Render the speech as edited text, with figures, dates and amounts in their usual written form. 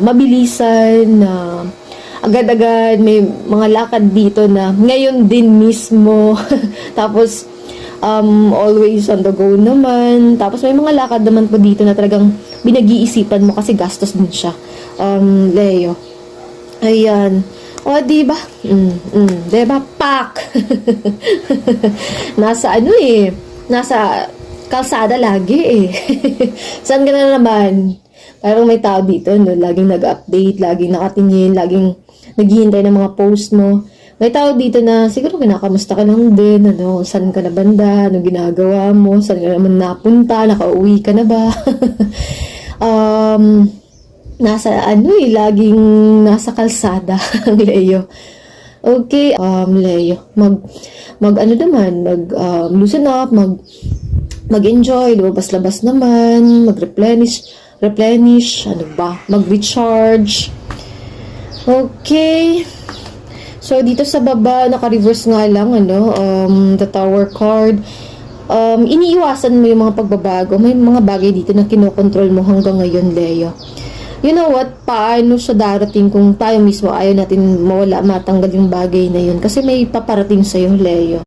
mabilisan, na agad-agad, may mga lakad dito na ngayon din mismo. Tapos, always on the go naman. Tapos, may mga lakad naman po dito na talagang binag-iisipan mo kasi gastos din siya. Leo. Ayan. O, diba? Diba? Pak! Nasa nasa kalsada lagi eh. Saan ka na naman? Parang may tao dito, no? Laging nag-update, laging nakatingin, laging naghihintay ng mga post mo. May tao dito na siguro kinakamusta ka lang din, ano, saan ka na banda, ano ginagawa mo, saan ka naman napunta, nakauwi ka na ba? Laging nasa kalsada ang Leo. Okay, Leo, loosen up, mag-enjoy, lumabas-labas naman, replenish, mag-recharge. Okay. So, dito sa baba, naka-reverse nga lang, the tower card. Iniiwasan mo yung mga pagbabago. May mga bagay dito na kinokontrol mo hanggang ngayon, Leo. You know what? Paano siya darating kung tayo mismo ayaw natin matanggal yung bagay na yun? Kasi may paparating sa'yo, Leo.